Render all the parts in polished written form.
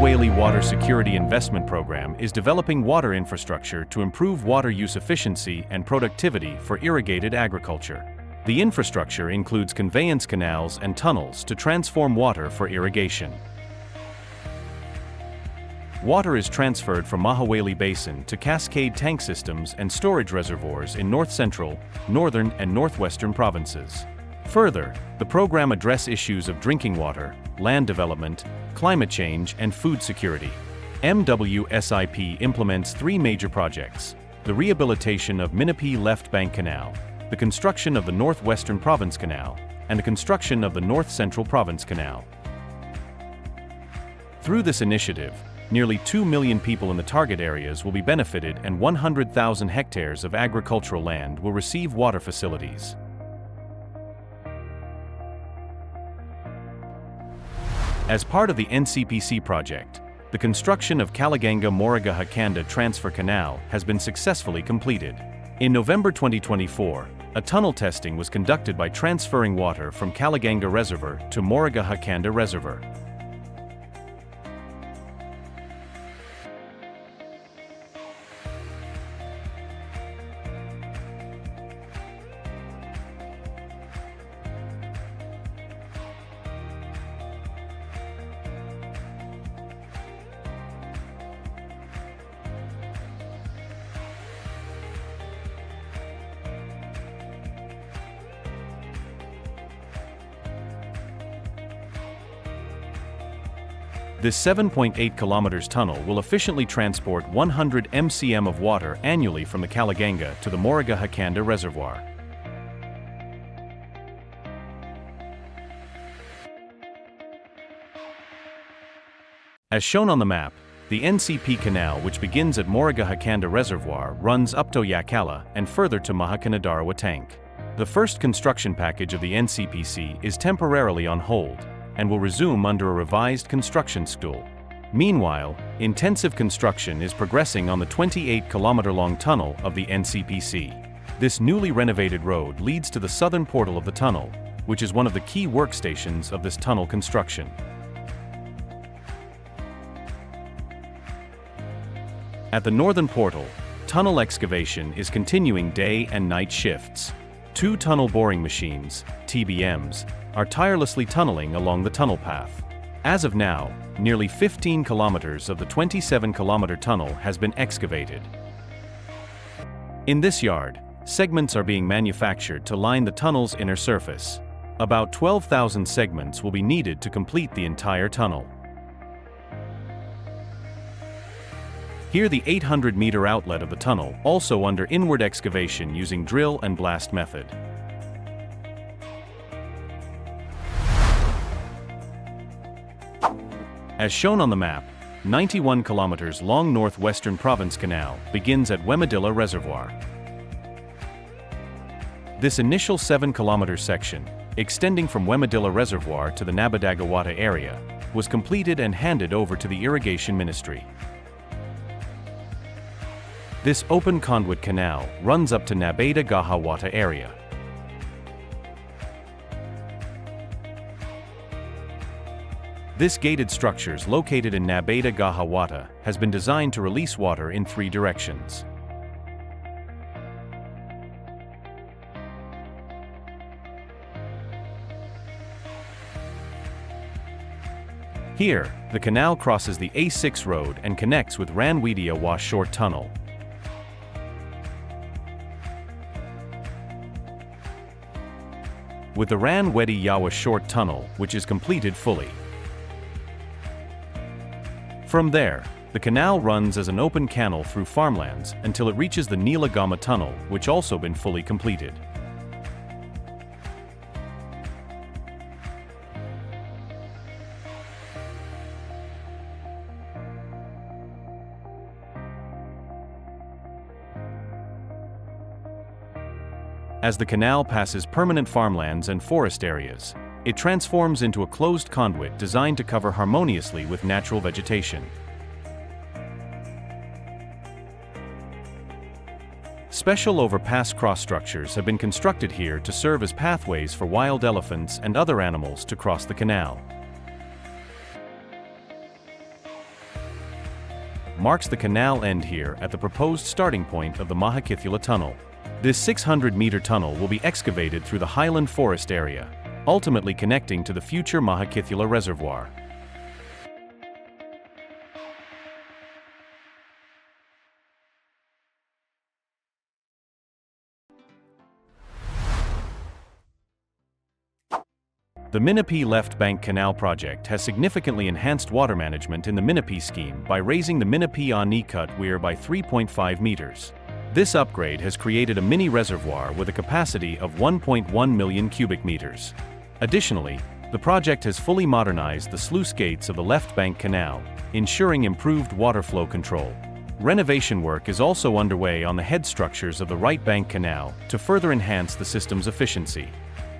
Mahaweli Water Security Investment Program is developing water infrastructure to improve water use efficiency and productivity for irrigated agriculture. The infrastructure includes conveyance canals and tunnels to transform water for irrigation. Water is transferred from Mahaweli Basin to cascade tank systems and storage reservoirs in north-central, northern, and northwestern provinces. Further, the program addresses issues of drinking water, land development, climate change, and food security. MWSIP implements three major projects: the rehabilitation of Minipe Left Bank Canal, the construction of the Northwestern Province Canal, and the construction of the North Central Province Canal. Through this initiative, nearly 2 million people in the target areas will be benefited and 100,000 hectares of agricultural land will receive water facilities. As part of the NCPC project, the construction of Kalaganga-Moragaha-Kanda Transfer Canal has been successfully completed. In November 2024, a tunnel testing was conducted by transferring water from Kalaganga Reservoir to Moragaha-Kanda Reservoir. This 7.8 kilometers tunnel will efficiently transport 100 mcm of water annually from the Kalaganga to the Moragaha-Kanda Reservoir. As shown on the map, the NCP Canal, which begins at Moragaha-Kanda Reservoir, runs up to Yakala and further to Mahakanadarawa Tank. The first construction package of the NCPC is temporarily on hold and will resume under a revised construction schedule. Meanwhile, intensive construction is progressing on the 28-kilometer-long tunnel of the NCPC. This newly renovated road leads to the southern portal of the tunnel, which is one of the key workstations of this tunnel construction. At the northern portal, tunnel excavation is continuing day and night shifts. 2 tunnel boring machines, TBMs, are tirelessly tunneling along the tunnel path. As of now, nearly 15 kilometers of the 27-kilometer tunnel has been excavated. In this yard, segments are being manufactured to line the tunnel's inner surface. About 12,000 segments will be needed to complete the entire tunnel. Here, the 800-meter outlet of the tunnel, also under inward excavation using drill and blast method. As shown on the map, 91 kilometers long Northwestern Province Canal begins at Wemadilla Reservoir. This initial 7-kilometer section, extending from Wemadilla Reservoir to the Nabadagawata area, was completed and handed over to the Irrigation Ministry. This open conduit canal runs up to Nabadagawata area. This gated structures located in Nabadagawata has been designed to release water in 3 directions. Here, the canal crosses the A6 road and connects with Ranwedia Short Tunnel. With the Ranwedia Short Tunnel, which is completed fully. From there, the canal runs as an open canal through farmlands until it reaches the Nilagama Tunnel, which also been fully completed. As the canal passes permanent farmlands and forest areas, it transforms into a closed conduit designed to cover harmoniously with natural vegetation. Special overpass cross structures have been constructed here to serve as pathways for wild elephants and other animals to cross the canal. marks the canal end here at the proposed starting point of the Mahakithula Tunnel. This 600-meter tunnel will be excavated through the highland forest area, ultimately connecting to the future Mahakithula Reservoir. The Minipe Left Bank Canal project has significantly enhanced water management in the Minipe scheme by raising the Minipe cut weir by 3.5 meters. This upgrade has created a mini reservoir with a capacity of 1.1 million cubic meters. Additionally, the project has fully modernized the sluice gates of the Left Bank Canal, ensuring improved water flow control. Renovation work is also underway on the head structures of the Right Bank Canal to further enhance the system's efficiency.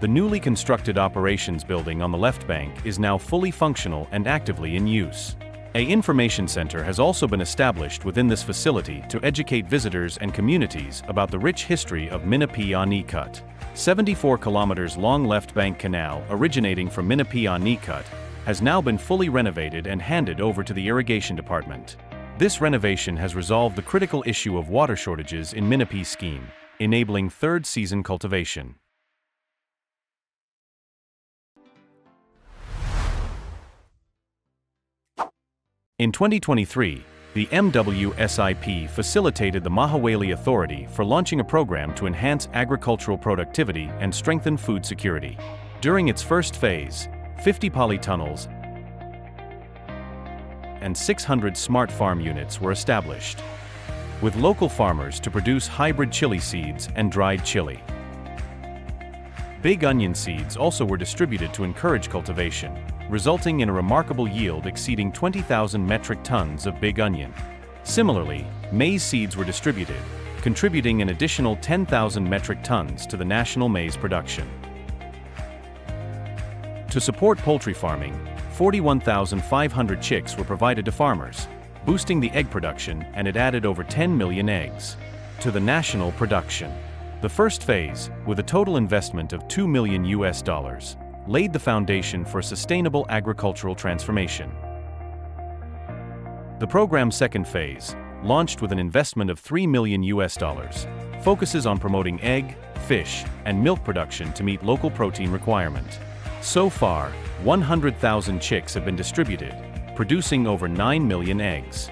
The newly constructed operations building on the left bank is now fully functional and actively in use. An information center has also been established within this facility to educate visitors and communities about the rich history of Minipe cut. 74 kilometers long Left Bank Canal originating from Minipe cut has now been fully renovated and handed over to the irrigation department. This renovation has resolved the critical issue of water shortages in Minipe scheme, enabling third season cultivation. In 2023, the MWSIP facilitated the Mahaweli Authority for launching a program to enhance agricultural productivity and strengthen food security. During its first phase, 50 polytunnels and 600 smart farm units were established, with local farmers to produce hybrid chili seeds and dried chili. Big onion seeds also were distributed to encourage cultivation, resulting in a remarkable yield exceeding 20,000 metric tons of big onion. Similarly, maize seeds were distributed, contributing an additional 10,000 metric tons to the national maize production. To support poultry farming, 41,500 chicks were provided to farmers, boosting the egg production, and it added over 10 million eggs to the national production. The first phase, with a total investment of $2 million, laid the foundation for sustainable agricultural transformation. The program's second phase, launched with an investment of $3 million, focuses on promoting egg, fish, and milk production to meet local protein requirement. So far, 100,000 chicks have been distributed, producing over 9 million eggs.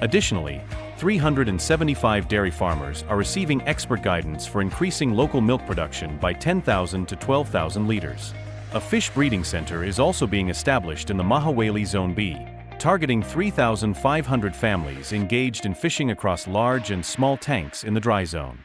Additionally, 375 dairy farmers are receiving expert guidance for increasing local milk production by 10,000 to 12,000 liters. A fish breeding center is also being established in the Mahaweli Zone B, targeting 3,500 families engaged in fishing across large and small tanks in the dry zone.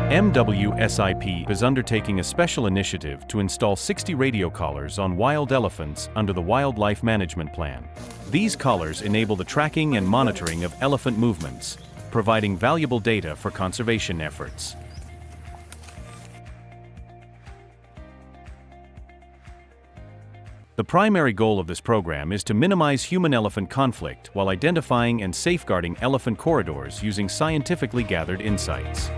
MWSIP is undertaking a special initiative to install 60 radio collars on wild elephants under the Wildlife Management Plan. These collars enable the tracking and monitoring of elephant movements, providing valuable data for conservation efforts. The primary goal of this program is to minimize human-elephant conflict while identifying and safeguarding elephant corridors using scientifically gathered insights.